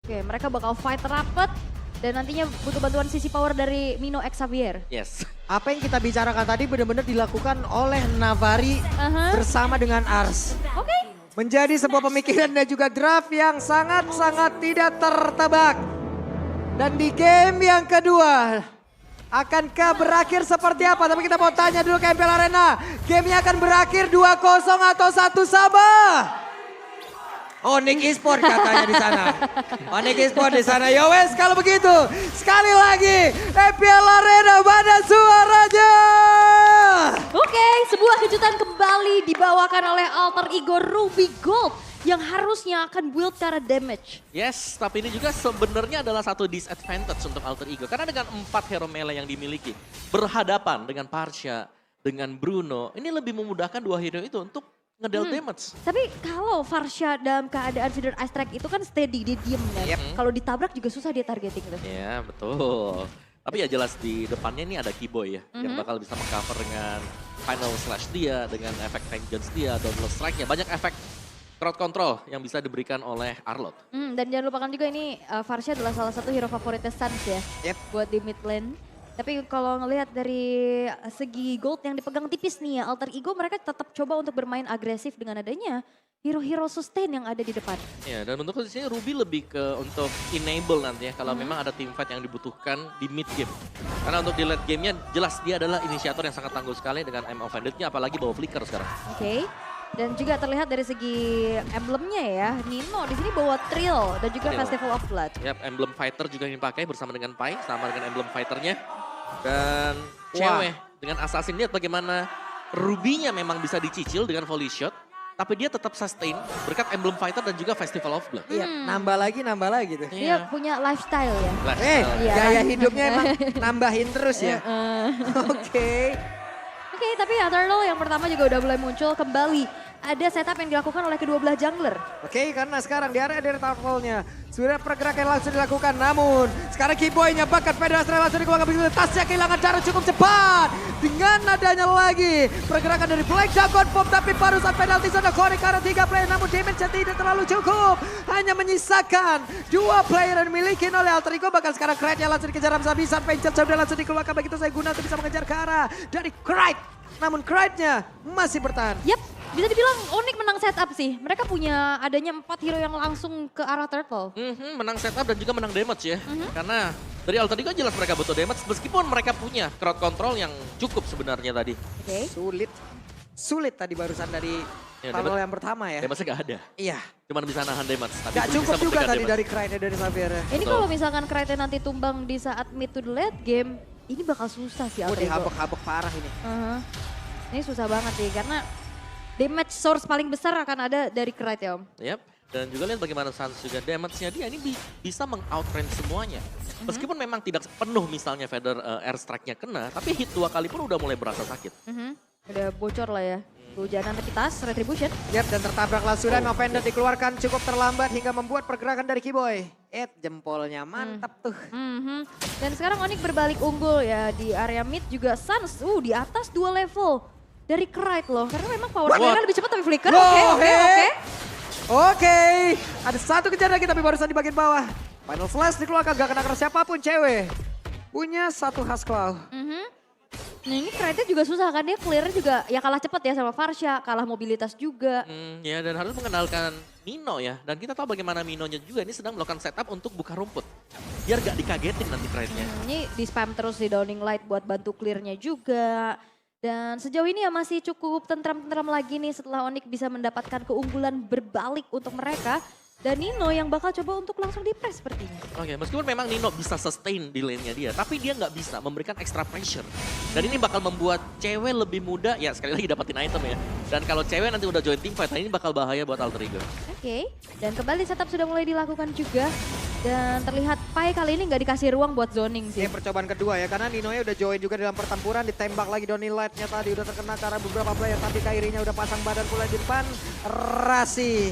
Oke, mereka bakal fight rapet dan nantinya butuh bantuan sisi power dari Mino X Xavier. Yes. Apa yang kita bicarakan tadi benar-benar dilakukan oleh Navari bersama dengan Ars. Oke. Menjadi sebuah pemikiran dan juga draft yang sangat-sangat tidak tertebak. Dan di game yang kedua, akankah berakhir seperti apa? Tapi kita mau tanya dulu ke MPL Arena. Gamenya akan berakhir 2-0 atau 1 sama? Onyx Esport katanya di sana. Onyx Esport di sana. Ya wes kalau begitu. Sekali lagi MPL Arena mana suaranya? Oke, sebuah kejutan kembali dibawakan oleh alter ego Ruby Gold yang harusnya akan build ke arah damage. Yes, tapi ini juga sebenarnya adalah satu disadvantage untuk Alter Ego. Karena dengan 4 hero melee yang dimiliki, berhadapan dengan Parsha, dengan Bruno, ini lebih memudahkan 2 hero itu untuk ngedeal damage. Tapi kalau Farsha dalam keadaan Feeder Ice Strike itu kan steady, dia diem ya. Kalau ditabrak juga susah dia targeting tuh. Ya, betul. Tapi ya jelas di depannya ini ada Keyboy ya, yang bakal bisa mengcover dengan Final Slash dia, dengan efek Vengeance dia, Dauntless Strike-nya. Banyak efek crowd control yang bisa diberikan oleh Arlott. Dan jangan lupakan juga ini Farsha adalah salah satu hero favoritnya Suns ya. Buat di mid lane. Tapi kalau ngelihat dari segi gold yang dipegang tipis nih ya, alter ego mereka tetap coba untuk bermain agresif dengan adanya hero-hero sustain yang ada di depan. Ya, dan untuk posisinya Ruby lebih ke untuk enable nanti ya, kalau memang ada team fight yang dibutuhkan di mid game. Karena untuk di late gamenya jelas dia adalah inisiator yang sangat tangguh sekali dengan M Offended-nya, apalagi bawa flicker sekarang. Oke. Dan juga terlihat dari segi emblemnya ya, Nino di sini bawa Trill dan juga Festival of Blood. Yap, emblem fighter juga yang dipakai bersama dengan Pai, sama dengan emblem fighternya. Dan cewek dengan assassin, lihat bagaimana Ruby-nya memang bisa dicicil dengan volley shot. Tapi dia tetap sustain berkat emblem fighter dan juga Festival of Blood. Iya, nambah lagi tuh. Dia punya lifestyle ya. Lifestyle. Gaya hidupnya emang nambahin terus ya. Oke. Oke, tapi Eternal yang pertama juga udah mulai muncul kembali. Ada setup yang dilakukan oleh kedua belah jungler. Oke, karena sekarang di area dari towerfall-nya sudah pergerakan langsung dilakukan. Namun sekarang Keyboy-nya bakat Federasi langsung dikeluarkan begitu. Tasnya kehilangan cara cukup cepat. Dengan adanya lagi pergerakan dari Black Dragon Pop, tapi barusan penalti zona Kori karena 3 player. Namun damage tidak terlalu cukup. Hanya menyisakan 2 player yang dimiliki oleh Alter Ego. Bahkan sekarang Krite-nya langsung dikejar habis-habisan. Pencet sudah langsung dikeluarkan begitu saya guna untuk bisa mengejar ke arah dari Krite. Namun Krite-nya masih bertahan. Yap, bisa dibilang Onyx menang setup sih. Mereka punya adanya 4 hero yang langsung ke arah turtle. Menang setup dan juga menang damage ya. Karena dari Alter Ego jelas mereka butuh damage meskipun mereka punya crowd control yang cukup sebenarnya tadi. Oke. Sulit tadi barusan dari tunnel yang pertama ya. Damage-nya gak ada. Iya. Cuman bisa nahan damage. Tapi Gak belum cukup bisa juga memberikan tadi damage. dari Krite dari Xavier. Ini kalau misalkan Krite nanti tumbang di saat mid to the late game, ini bakal susah sih Alter Ego. Dihabek-habek parah ini. Ini susah banget sih karena damage source paling besar akan ada dari Krite ya Om. Yap. Dan juga lihat bagaimana Suns juga damage-nya dia ini bisa meng-outrange semuanya. Meskipun memang tidak penuh misalnya Feather air strike-nya kena, tapi hit 2 kali pun udah mulai berasa sakit. Udah bocor lah ya. Hujanan tapi tas, retribution. Yap, dan tertabrak langsung dan Offender dikeluarkan cukup terlambat hingga membuat pergerakan dari Keyboy. Jempolnya mantap tuh. Dan sekarang Onyx berbalik unggul ya di area mid juga Suns. Di atas 2 level dari Krite loh. Karena memang power mereka lebih cepat tapi flicker. Oke, ada satu kejar lagi tapi barusan di bagian bawah. Final Flash dikeluarkan, gak kena siapapun cewek. Punya satu khas claw. Nah ini Krite juga susah kan, dia clear juga ya kalah cepat ya sama Farsha, kalah mobilitas juga. Ya dan harus mengenalkan Mino ya. Dan kita tahu bagaimana Minonya juga ini sedang melakukan setup untuk buka rumput. Biar gak dikagetin nanti Krite-nya. Ini di spam terus di Downing Light buat bantu clearnya juga. Dan sejauh ini ya masih cukup tentram-tentram lagi nih setelah Onyx bisa mendapatkan keunggulan berbalik untuk mereka. Dan Nino yang bakal coba untuk langsung di-press sepertinya. Oke, meskipun memang Nino bisa sustain di lane-nya dia, tapi dia nggak bisa memberikan extra pressure. Dan ini bakal membuat cewek lebih mudah, ya sekali lagi dapetin item ya. Dan kalau cewek nanti udah join team fight, ini bakal bahaya buat Alter Ego. Oke, dan kembali setup sudah mulai dilakukan juga. Dan terlihat Pai kali ini nggak dikasih ruang buat zoning sih. Ini percobaan kedua ya, karena Ninonya udah join juga dalam pertempuran. Ditembak lagi Donny Light-nya tadi, udah terkena karena beberapa player. Tapi Kairinya udah pasang badan pula di depan. Rasi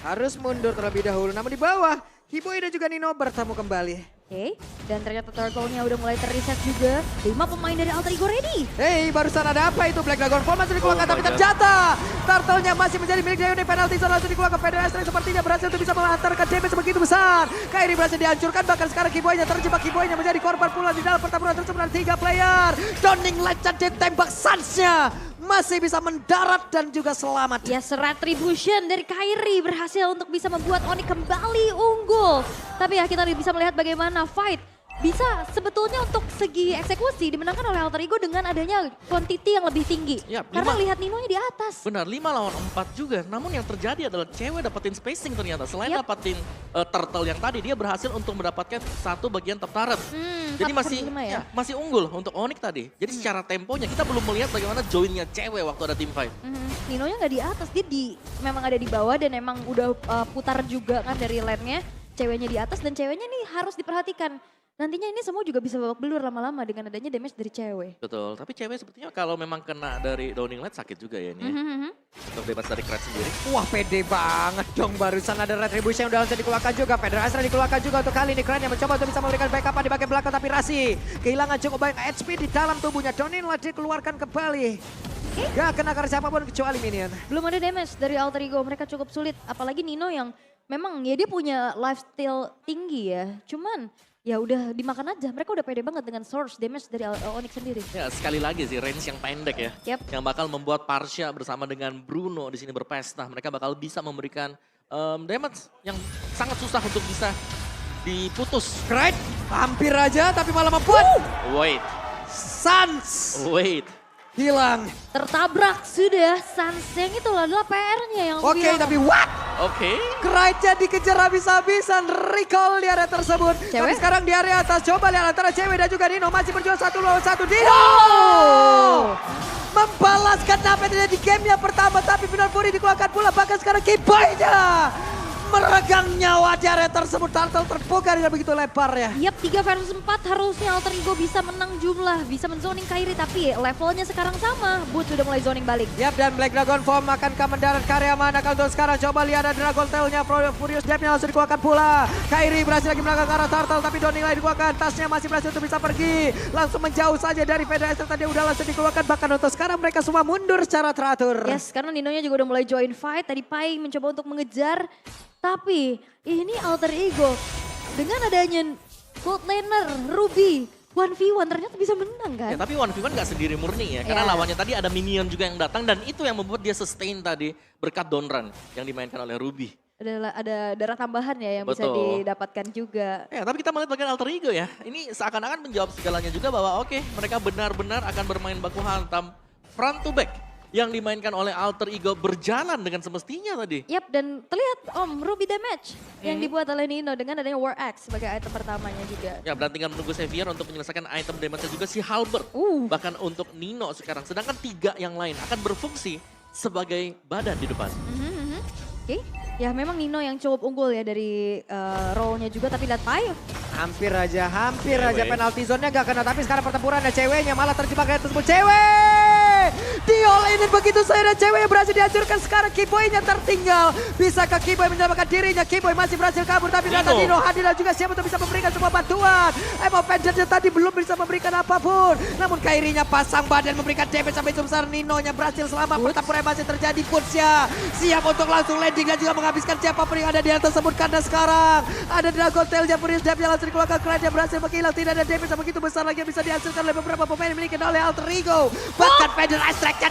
harus mundur terlebih dahulu. Namun di bawah, Keyboy dan juga Nino bertemu kembali. Oke, dan ternyata turtle-nya udah mulai terreset juga. 5 pemain dari Alter Ego ready. Hey, barusan ada apa itu? Black Dragon Fall masih dikeluarkan, tapi terjatuh. Turtle-nya masih menjadi milik Dione. Penalti zone langsung dikeluarkan. Federasi sepertinya berhasil untuk bisa menghantarkan damage sebegitu besar. Kairi berhasil dihancurkan, bahkan sekarang Kiboy-nya terjebak. Kiboy-nya menjadi korban pula di dalam pertempuran tersebut. 3 player. Donning Legend ditembak Suns-nya. Masih bisa mendarat dan juga selamat. Yes, retribution dari Kairi berhasil untuk bisa membuat Onyx kembali unggul. Tapi ya kita bisa melihat bagaimana fight bisa sebetulnya untuk segi eksekusi dimenangkan oleh Alter Ego dengan adanya quantity yang lebih tinggi. Ya, Karena lihat Ninonya di atas. Benar, 5 lawan 4 juga. Namun yang terjadi adalah cewek dapetin spacing ternyata. Selain dapetin turtle yang tadi, dia berhasil untuk mendapatkan satu bagian top turret. Jadi masih unggul untuk Onyx tadi. Jadi secara temponya kita belum melihat bagaimana joinnya cewek waktu ada team fight. Ninonya nggak di atas, dia memang ada di bawah dan emang udah putar juga kan dari lane-nya. Ceweknya di atas dan ceweknya nih harus diperhatikan. Nantinya ini semua juga bisa babak belur lama-lama dengan adanya damage dari cewek. Betul, tapi cewek sepertinya kalau memang kena dari Downing Light sakit juga ya ini ya. Untuk bebas dari Krat sendiri. Wah, pede banget dong. Barusan ada retribution yang udah langsung dikeluarkan juga. Pedro Astra dikeluarkan juga untuk kali ini. Kran yang mencoba untuk bisa memberikan backup di bagian belakang. Tapi Rasi kehilangan cukup banyak HP di dalam tubuhnya. Downing Light dikeluarkan kembali. Gak kena karena siapapun kecuali minion. Belum ada damage dari Alter Ego, mereka cukup sulit. Apalagi Nino yang memang ya dia punya lifesteal tinggi ya. Cuman ya udah dimakan aja, mereka udah pede banget dengan source damage dari Onyx sendiri. Ya sekali lagi sih range yang pendek ya. Yang bakal membuat Parsha bersama dengan Bruno di sini berpesta. Mereka bakal bisa memberikan damage yang sangat susah untuk bisa diputus. Right, hampir aja tapi malah membuat. Wait. Suns. Wait. Hilang. Tertabrak sudah, Suns yang itu adalah PR-nya yang Oke, tapi what? Oke. Keraja dikejar habis-habisan, recall di area tersebut. Tapi sekarang di area atas, coba lihat antara cewek dan juga Nino masih berjuang 1 lawan 1. Nino! Membalaskan apa yang terjadi di game yang pertama, tapi benar Puri dikeluarkan pula. Bahkan sekarang Kiboy-nya meregang nyawa di area tersebut. Turtle terbuka dengan begitu lebar ya. Yap, 3 versus 4 harusnya Alter Ego bisa menang jumlah, bisa menzoning Kairi. Tapi levelnya sekarang sama, Boot sudah mulai zoning balik. Yap, dan Black Dragon Form akankah mendarat karya mana kalau untuk sekarang. Coba lihat ada Dragon Tail-nya, Furious Depth-nya langsung dikeluarkan pula. Kairi berhasil lagi melangkah ke arah Turtle, tapi Donning Light dikeluarkan. Tasnya masih berhasil untuk bisa pergi. Langsung menjauh saja dari Federasi tadi udah langsung dikeluarkan. Bahkan untuk sekarang mereka semua mundur secara teratur. Yes, karena Ninonya juga udah mulai join fight. Tadi Pai mencoba untuk mengejar. Tapi ini Alter Ego dengan adanya gold laner Ruby 1v1 ternyata bisa menang kan? Ya, tapi 1v1 gak sendiri murni ya, karena lawannya tadi ada minion juga yang datang dan itu yang membuat dia sustain tadi berkat down run yang dimainkan oleh Ruby. Ada darah tambahan ya yang bisa didapatkan juga. Ya, tapi kita melihat bagian Alter Ego ya, ini seakan-akan menjawab segalanya juga bahwa oke, mereka benar-benar akan bermain baku hantam front to back. Yang dimainkan oleh Alter Ego berjalan dengan semestinya tadi. Yap, dan terlihat Ruby damage yang dibuat oleh Nino dengan adanya War Axe sebagai item pertamanya juga. Ya, berarti tinggal menunggu Xavier untuk menyelesaikan item damage juga si Halberd. Bahkan untuk Nino sekarang, sedangkan 3 yang lain akan berfungsi sebagai badan di depan. Oke, ya memang Nino yang cukup unggul ya dari role-nya juga, tapi lihat Pai. Hampir aja penalti zone-nya gak kena, tapi sekarang pertempuran ada ceweknya malah terjebak dari tersebut. Cewek! Di-all-in begitu saja dan cewek yang berhasil dihancurkan. Sekarang Kiboy-nya tertinggal. Bisakah Kiboy menyelamatkan dirinya? Kiboy masih berhasil kabur, tapi ternyata Nino hadir dan juga siap untuk bisa memberikan sebuah bantuan. Vengeance tadi belum bisa memberikan apapun. Namun Kairinya pasang badan memberikan damage sampai sebesar. Nino-nya berhasil selamat. Pertempuran masih terjadi. Putsnya siap untuk langsung landing dan juga menghabiskan siapapun yang ada di atas tersebut. Karena sekarang ada Dragon Tail-nya, Furious Depth-nya langsung dikeluarkan. Keren berhasil menghilang. Tidak ada damage yang begitu besar lagi yang bisa dihasilkan oleh beberapa pemain yang dimiliki oleh Alter Ego. Bahkan Pedro Astrek-nya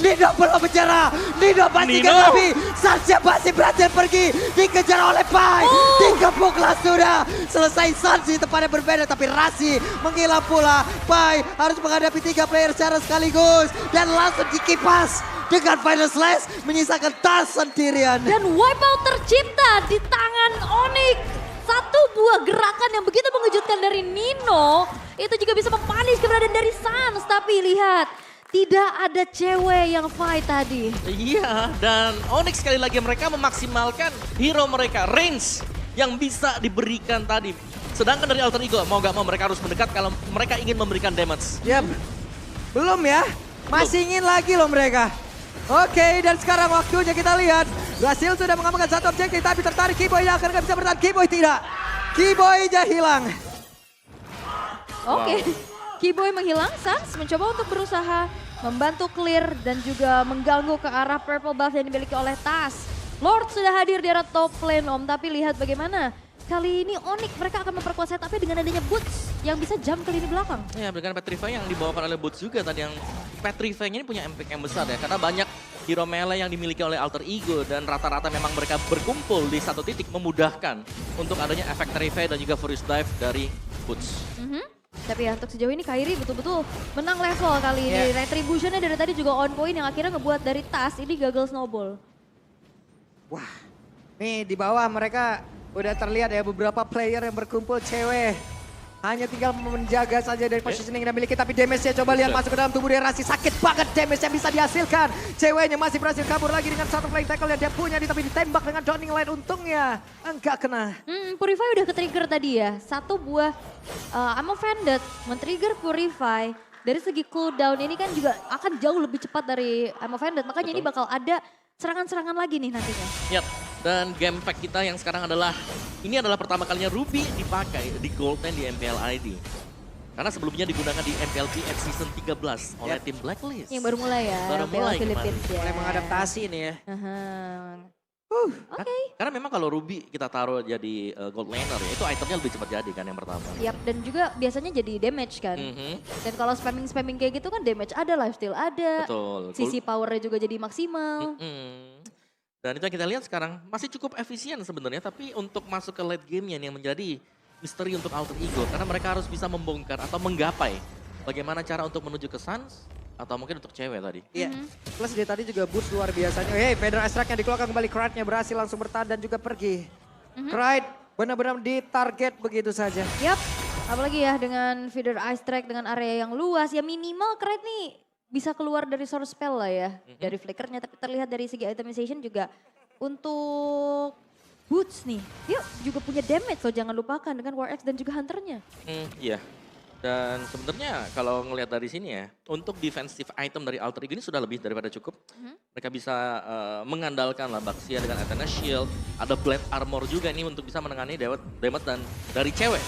Nino belum menyerah. Nino masih tapi Sansya masih berhasil pergi. Dikejar oleh Pai. Dikepuklah sudah. Selesai Sansi tempatnya berbeda. Tapi Rasi menghilang pula. Pai harus menghadapi 3 player secara sekaligus. Dan langsung dikipas dengan Final Slash menyisakan Tas sendirian. Dan wipeout tercipta di tangan Onyx. Satu buah gerakan yang begitu mengejutkan dari Nino. Itu juga bisa mempanis keberadaan dari Sans. Tapi lihat, tidak ada cewek yang fight tadi. Iya, dan Onyx sekali lagi mereka memaksimalkan hero mereka, range yang bisa diberikan tadi. Sedangkan dari Alter Ego, mau gak mau mereka harus mendekat kalau mereka ingin memberikan damage. Yap, belum ya, masih ingin lagi loh mereka. Oke, dan sekarang waktunya kita lihat. Brasil sudah mengamankan satu objektif, tapi tertarik Kiboy yang akan bisa bertahan. Kiboy tidak. Keyboy-nya hilang. Oke, Keyboy menghilang, Suns mencoba untuk berusaha membantu clear dan juga mengganggu ke arah purple buff yang dimiliki oleh Tas. Lord sudah hadir di arah top lane Om, tapi lihat bagaimana. Kali ini Onyx mereka akan memperkuat setupnya dengan adanya Boots yang bisa jump ke lini belakang. Ya, dengan Petrify yang dibawakan oleh Boots juga tadi, yang Petrify-nya ini punya impact yang besar ya. Karena banyak hero melee yang dimiliki oleh Alter Ego dan rata-rata memang mereka berkumpul di satu titik memudahkan untuk adanya efek Petrify dan juga Furious Dive dari Boots. Tapi ya untuk sejauh ini Kairi betul-betul menang level kali ini. Retribution-nya dari tadi juga on point yang akhirnya ngebuat dari Tas ini gagal snowball. Wah, nih di bawah mereka udah terlihat ya beberapa player yang berkumpul cewek. Hanya tinggal menjaga saja dari positioning yang dimiliki. Tapi damage-nya coba lihat masuk ke dalam tubuh dia Rasi. Sakit banget damage yang bisa dihasilkan. Ceweknya masih berhasil kabur lagi dengan satu flank tackle yang dia punya. Tapi ditembak dengan Downing Line untungnya. Enggak kena. Purify udah ke-trigger tadi ya. Satu buah Ammo Vended men-trigger Purify. Dari segi cooldown ini kan juga akan jauh lebih cepat dari Ammo Vended. Makanya ini bakal ada serangan-serangan lagi nih nantinya. Yap, dan game pack kita yang sekarang adalah, ini adalah pertama kalinya Ruby dipakai di Gold Lane di MPL ID. Karena sebelumnya digunakan di MPLG at Season 13 oleh tim Blacklist. Yang baru mulai ya, Baru MPL mulai Philippines ya. Mulai mengadaptasi nih ya. Oke. Karena memang kalau Ruby kita taruh jadi Gold Laner ya, itu itemnya lebih cepat jadi kan yang pertama. Yap, dan juga biasanya jadi damage kan. Dan kalau spamming kayak gitu kan damage ada, lifesteal ada. Betul. Sisi powernya juga jadi maksimal. Dan itu yang kita lihat sekarang masih cukup efisien sebenarnya, tapi untuk masuk ke late game-nya yang menjadi misteri untuk Alter Ego. Karena mereka harus bisa membongkar atau menggapai bagaimana cara untuk menuju ke Suns. Atau mungkin untuk cewek tadi. Iya, plus dia tadi juga boost luar biasanya. Hey, Federal Extract yang dikeluarkan kembali, Kride-nya berhasil langsung bertahan dan juga pergi. Kride benar-benar ditarget begitu saja. Yap, apalagi ya dengan feeder ice track dengan area yang luas. Ya minimal Kride nih bisa keluar dari source spell lah ya. Dari flickernya, tapi terlihat dari segi itemization juga untuk Boots nih. Dia juga punya damage loh, jangan lupakan dengan War Axe dan juga Hunter-nya. Iya. Dan sebenarnya kalau ngelihat dari sini ya, untuk defensive item dari Alter Ego ini sudah lebih daripada cukup. Mereka bisa mengandalkan lah Baxia dengan Athena Shield, ada Blade Armor juga nih untuk bisa menangani damage dan dari cewek.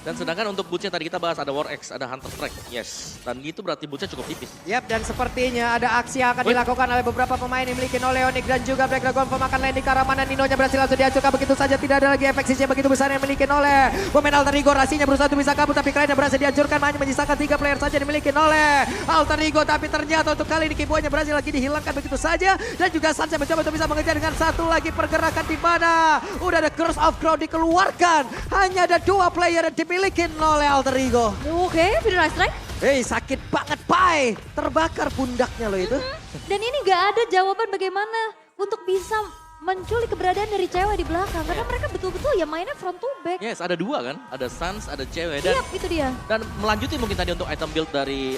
Dan sedangkan untuk boots-nya tadi kita bahas ada War Axe, ada Hunter Strike, yes. Dan gitu berarti boots-nya cukup tipis. Yap, dan sepertinya ada aksi yang akan dilakukan oleh beberapa pemain yang dimiliki oleh Onyx dan juga Black Dragon pemakan lane di ke arah mana. Ninonya berhasil langsung dihancurkan begitu saja. Tidak ada lagi efek siege begitu besar yang dimiliki oleh pemain Alter Ego. Rasinya berusaha untuk bisa kabur tapi Kride berhasil dihancurkan. Hanya menyisakan 3 player saja dimiliki oleh Alter Ego. Tapi ternyata untuk kali ini Keyboy-nya berhasil lagi dihilangkan begitu saja. Dan juga Suns mencoba untuk bisa mengejar dengan satu lagi pergerakan di mana udah ada Curse of Crow dikeluarkan. Hanya ada 2 player yang dimiliki oleh Alter Ego. Oke, feeder ice track. Hei, sakit banget, Pai. Terbakar pundaknya loh itu. Dan ini gak ada jawaban bagaimana untuk bisa menculik keberadaan dari cewek di belakang. Karena mereka betul-betul ya mainnya front to back. Yes, ada 2 kan, ada Suns, ada cewek. Dan, Itu dia. Dan melanjutin mungkin tadi untuk item build dari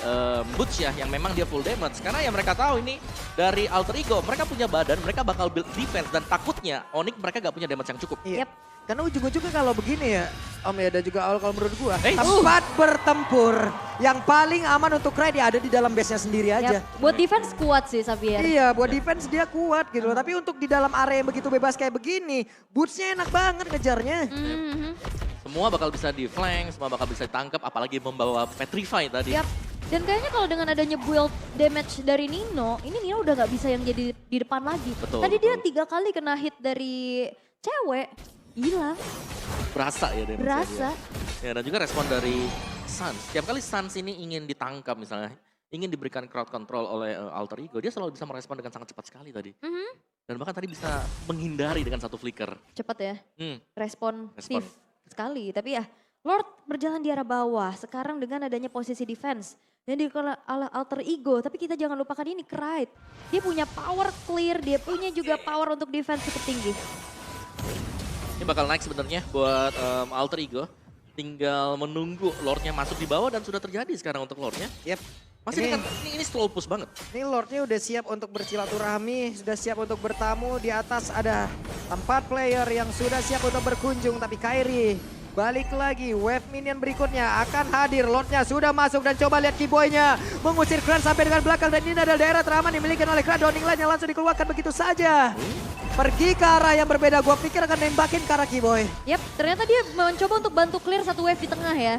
Boots ya, yang memang dia full damage. Karena yang mereka tahu ini dari Alter Ego, mereka punya badan, mereka bakal build defense. Dan takutnya Onyx mereka gak punya damage yang cukup. Iya. Karena ujung-ujungnya kalau begini ya, Om ya, dan juga kalau menurut gua, Hey. tempat bertempur yang paling aman untuk Kride dia ada di dalam base-nya sendiri aja. Yap. Buat defense kuat sih Xavier. Iya, buat defense dia kuat gitu loh. Tapi untuk di dalam area yang begitu bebas kayak begini, boots-nya enak banget ngejarnya. Semua bakal bisa di flank, semua bakal bisa ditangkap, apalagi membawa Petrify tadi. Yap. Dan kayaknya kalau dengan adanya build damage dari Nino, ini Nino udah gak bisa yang jadi di depan lagi. Betul, Tadi dia betul. 3 kali kena hit dari cewek, hilang. Berasa ya damage-nya Berasa. dia. Ya, dan juga respon dari Suns. Setiap kali Suns ini ingin ditangkap misalnya, ingin diberikan crowd control oleh Alter Ego, dia selalu bisa merespon dengan sangat cepat sekali tadi. Dan bahkan tadi bisa menghindari dengan satu flicker. Cepat ya, respon Respon. Steve sekali. Tapi ya Lord berjalan di arah bawah, sekarang dengan adanya posisi defense. Dan di Alter Ego, tapi kita jangan lupakan ini Kride. Dia punya power clear, dia punya juga power untuk defense cukup tinggi. Ini bakal naik sebenarnya buat Alter Ego. Tinggal menunggu Lordnya masuk di bawah dan sudah terjadi sekarang untuk Lordnya. Yep. Masih dengan, ini slow push banget. Ini Lordnya udah siap untuk bersilaturahmi, sudah siap untuk bertamu. Di atas ada 4 player yang sudah siap untuk berkunjung. Tapi Kairi balik lagi, wave minion berikutnya akan hadir. Lordnya sudah masuk dan coba lihat Keyboy-nya mengusir Kran sampai dengan belakang. Dan ini adalah daerah teraman dimiliki oleh Kran. Downing Line yang langsung dikeluarkan begitu saja. pergi ke arah yang berbeda. Gue pikir akan nembakin ke arah Kiboy. Yap, ternyata dia mencoba untuk bantu clear satu wave di tengah ya.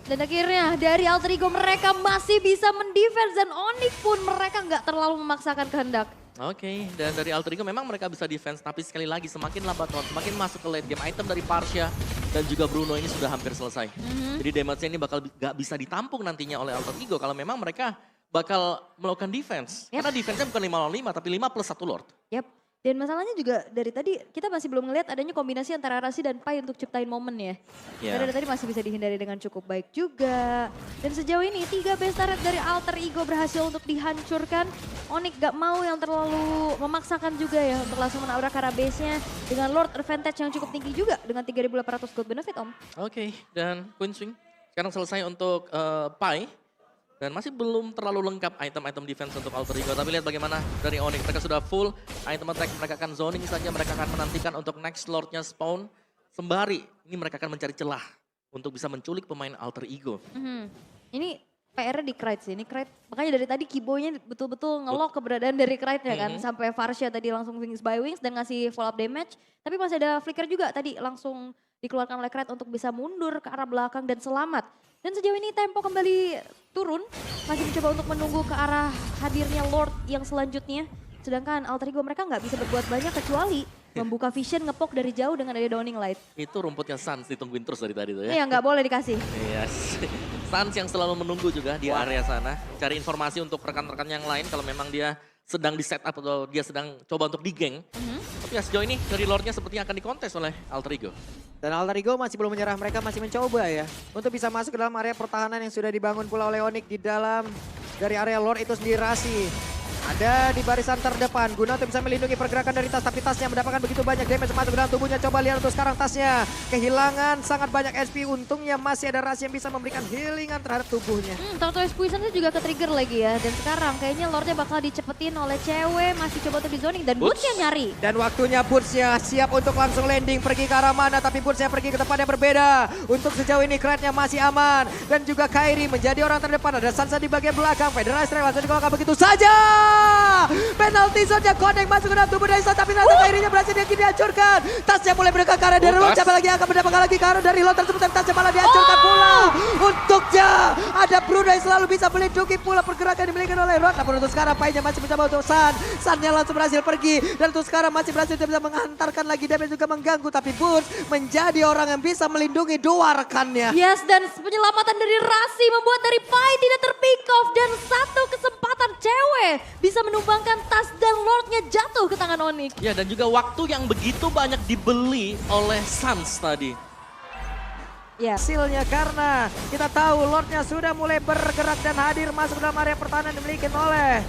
Dan akhirnya dari Alter Ego mereka masih bisa mendefense dan Onyx pun mereka nggak terlalu memaksakan kehendak. Oke, dan dari Alter Ego memang mereka bisa defense, tapi sekali lagi semakin lambat lawan, semakin masuk ke late game. Item dari Parsha dan juga Bruno ini sudah hampir selesai. Jadi damage-nya ini bakal gak bisa ditampung nantinya oleh Alter Ego kalau memang mereka bakal melakukan defense. Karena defense-nya bukan 5 lawan 5, tapi 5 plus 1 Lord. Yap. Dan masalahnya juga dari tadi kita masih belum ngelihat adanya kombinasi antara Rasi dan Pai untuk ciptain momen ya. Dan dari tadi masih bisa dihindari dengan cukup baik juga. Dan sejauh ini 3 base turret dari Alter Ego berhasil untuk dihancurkan. Onyx gak mau yang terlalu memaksakan juga ya untuk langsung menabrak ke arah base-nya. Dengan Lord advantage yang cukup tinggi juga dengan 3.800 gold benefit Om. Oke, dan Queen Swing sekarang selesai untuk Pai. Dan masih belum terlalu lengkap item-item defense untuk Alter Ego. Tapi lihat bagaimana dari Onyx. Mereka sudah full item attack. Mereka akan zoning saja. Mereka akan menantikan untuk next Lord-nya spawn. Sembari ini mereka akan mencari celah untuk bisa menculik pemain Alter Ego. Ini PR-nya di Krite sih. Ini Krite, makanya dari tadi Kiboy-nya betul-betul ngelok keberadaan dari Krite-nya kan. Sampai Farsha tadi langsung wings by wings dan ngasih follow up damage. Tapi masih ada flicker juga tadi langsung dikeluarkan oleh Krite untuk bisa mundur ke arah belakang dan selamat. Dan sejauh ini tempo kembali turun, masih mencoba untuk menunggu ke arah hadirnya Lord yang selanjutnya. Sedangkan Alter Ego mereka nggak bisa berbuat banyak kecuali membuka vision ngepok dari jauh dengan ada Dawning Light. Itu rumputnya Suns ditungguin terus dari tadi tuh ya. Iya nggak boleh dikasih. Yes. Suns yang selalu menunggu juga di area sana. Cari informasi untuk rekan-rekan yang lain kalau memang dia sedang di setup atau dia sedang coba untuk di-gank. Tapi ya sejauh ini dari Lordnya sepertinya akan dikontes oleh Alter Ego. Dan Alter Ego masih belum menyerah, mereka masih mencoba ya. Untuk bisa masuk ke dalam area pertahanan yang sudah dibangun pula oleh Onyx di dalam dari area Lord itu sendiri Rasi. Ada di barisan terdepan, guna untuk bisa melindungi pergerakan dari tas. Tapi tasnya mendapatkan begitu banyak damage masuk ke dalam tubuhnya. Coba lihat untuk sekarang tasnya. Kehilangan sangat banyak SP, untungnya masih ada Rasi yang bisa memberikan healingan terhadap tubuhnya. Tortoise Poisonnya juga ke-trigger lagi ya. Dan sekarang kayaknya Lordnya bakal dicepetin oleh cewek. Masih coba untuk di-zoning dan Boots-nya nyari. Dan waktunya Boots-nya siap untuk langsung landing. Pergi ke arah mana, tapi Boots-nya pergi ke tempat yang berbeda. Untuk sejauh ini Krite-nya masih aman. Dan juga Kairi menjadi orang terdepan. Ada Sansa di bagian belakang. Federal Strike langsung dikolokkan begitu saja. Penalti zone-nya Connect masuk ke dalam tubuh dari Sansa. Tapi nanti Kairinya berhasil dihancurkan. Tasnya mulai bergerak ke arah dari Lord. Siapa lagi yang akan mendapatkan lagi ke arah dari Lord tersebut. Tapi tasnya malah dihancurkan pula. Untuknya ada Bruno yang selalu bisa melindungi pula pergerakan yang dimiliki oleh Lord. Namun untuk sekarang Pai-nya masih mencoba untuk Sun. Sun-nya langsung berhasil pergi. Dan untuk sekarang masih berhasil bisa menghantarkan lagi damage juga mengganggu. Tapi Boots menjadi orang yang bisa melindungi dua rekannya. Yes, dan penyelamatan dari Rasi membuat dari Pai tidak terpick off. Dan satu kesempatan cewek bisa menumbangkan tas dan Lordnya jatuh ke tangan Onyx. Ya dan juga waktu yang begitu banyak dibeli oleh Suns tadi. Ya. Hasilnya karena kita tahu Lordnya sudah mulai bergerak dan hadir masuk dalam area pertahanan dimiliki oleh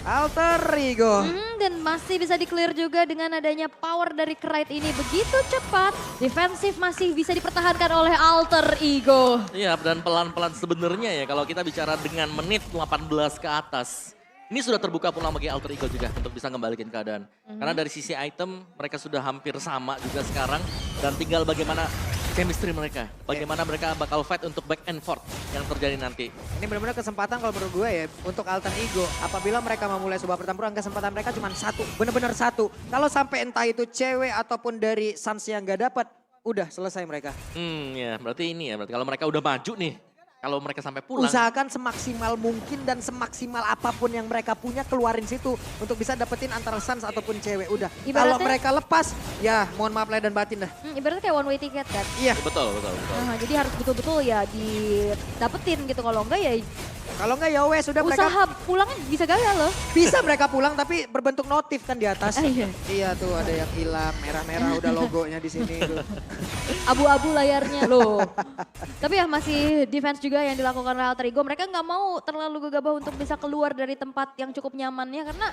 Alter Ego. Dan masih bisa di-clear juga dengan adanya power dari Krite ini begitu cepat. Defensif masih bisa dipertahankan oleh Alter Ego. Iya dan pelan-pelan sebenarnya ya kalau kita bicara dengan menit 18 ke atas. Ini sudah terbuka pulang bagi Alter Ego juga untuk bisa ngembalikan keadaan. Karena dari sisi item mereka sudah hampir sama juga sekarang. Dan tinggal bagaimana chemistry mereka. Bagaimana mereka bakal fight untuk back and forth yang terjadi nanti. Ini benar-benar kesempatan kalau menurut gue ya untuk Alter Ego. Apabila mereka memulai sebuah pertempuran kesempatan mereka cuma satu. Benar-benar satu. Kalau sampai entah itu cewek ataupun dari Suns yang gak dapat. Udah selesai mereka. Ya berarti ini ya. Berarti kalau mereka udah maju nih. Kalau mereka sampai pulang. Usahakan semaksimal mungkin dan semaksimal apapun yang mereka punya keluarin situ. Untuk bisa dapetin antara Suns ataupun cewek. Udah. Kalau mereka lepas ya mohon maaf lahir dan batin dah. Ibaratnya kayak one way ticket kan. Iya. Betul. Jadi harus betul-betul ya didapetin gitu. Kalau enggak ya kalau enggak ya wes sudah mereka. Usaha pulangnya bisa gagal loh. Bisa mereka pulang tapi berbentuk notif kan di atas. Iya. Iya tuh ada yang hilang merah-merah udah logonya di sini tuh. Abu-abu layarnya loh. Tapi ya masih defense juga yang dilakukan oleh Alter Ego. Mereka nggak mau terlalu gegabah untuk bisa keluar dari tempat yang cukup nyamannya karena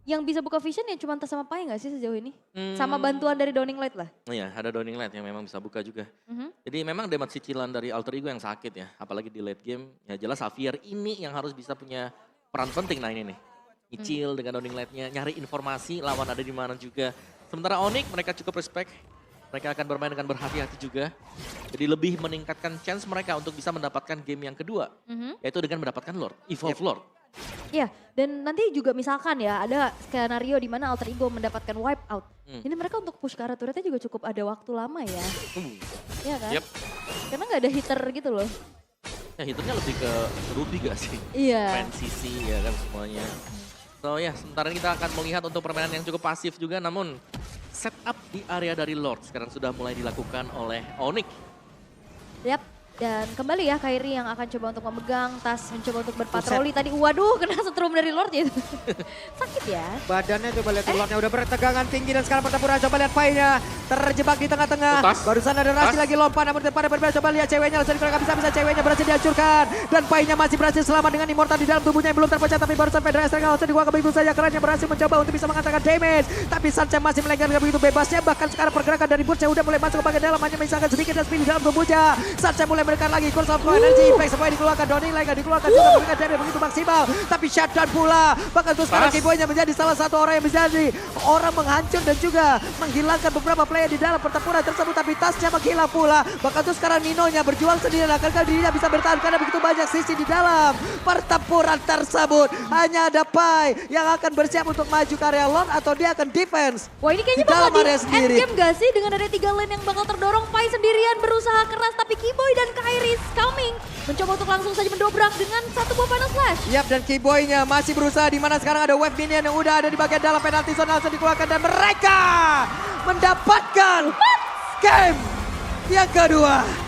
yang bisa buka vision ya cuma Tas sama Pai nggak sih sejauh ini? Sama bantuan dari Dawning Light lah. Iya ada Dawning Light yang memang bisa buka juga. Jadi memang damage cicilan dari Alter Ego yang sakit ya. Apalagi di late game. Ya jelas Xavier ini yang harus bisa punya peran penting nah ini nih. Nyicil dengan Dawning Light-nya. Nyari informasi lawan ada di mana juga. Sementara Onyx mereka cukup respect. Mereka akan bermain dengan berhati-hati juga. Jadi lebih meningkatkan chance mereka untuk bisa mendapatkan game yang kedua. Yaitu dengan mendapatkan Lord, Evolve Lord. Iya, dan nanti juga misalkan ya ada skenario di mana Alter Ego mendapatkan wipe out. Ini mereka untuk push ke arah turretnya juga cukup ada waktu lama ya. Iya kan? Yep. Karena nggak ada hitter gitu loh. Ya hitungnya lebih ke Ruby gak sih? Iya. Main CC ya kan semuanya. So ya sementara ini kita akan melihat untuk permainan yang cukup pasif juga namun setup di area dari Lord sekarang sudah mulai dilakukan oleh Onyx. Yap, dan kembali ya Kairi yang akan coba untuk memegang tas, mencoba untuk berpatroli tadi. Waduh, kena setrum dari Lord ya. Sakit ya. Badannya coba lihat Lordnya udah bertegangan tinggi dan sekarang pertempuran coba lihat Pai-nya terjebak di tengah-tengah. Barusan ada Rasi lagi lompat namun pada berbeda coba lihat ceweknya langsung dikeluarkan bisa ceweknya berhasil dihancurkan. Dan Pai-nya masih berhasil selamat dengan immortal di dalam tubuhnya yang belum terpecah tapi barusan Federasi langsung dikeluarkan begitu saja keren yang berhasil mencoba untuk bisa mengatakan damage. Tapi Sancha masih melenggarkan begitu bebasnya bahkan sekarang pergerakan dari Burce udah mulai masuk ke bagian dalam hanya misalkan sedikit dan speed di dalam tubuhnya. Sancha mulai memberikan lagi course of energy impact semua dikeluarkan Doni lagi dikeluarkan juga memberikan damage begitu maksimal tapi shutdown pula bahkan terus sekarang Kiboynya menjadi salah satu orang yang menjadi orang menghancur dan juga menghilangkan beberapa player di dalam pertempuran tersebut tapi tasnya menghilang pula bahkan terus sekarang Ninonya berjuang sendiri akan dirinya bisa bertahan karena begitu banyak sisi di dalam pertempuran tersebut hanya ada Pai yang akan bersiap untuk maju ke area Lord atau dia akan defense. Wah ini kayaknya di dalam bakal di area sendiri. endgame gak sih dengan ada 3 lane yang bakal terdorong. Pai sendirian berusaha keras tapi Kiboy dan Kairi coming mencoba untuk langsung saja mendobrak dengan satu buah final flash. Yap dan Kiboy-nya masih berusaha di mana sekarang ada wave minion yang udah ada di bagian dalam penalti zone langsung dikeluarkan dan mereka mendapatkan game yang kedua.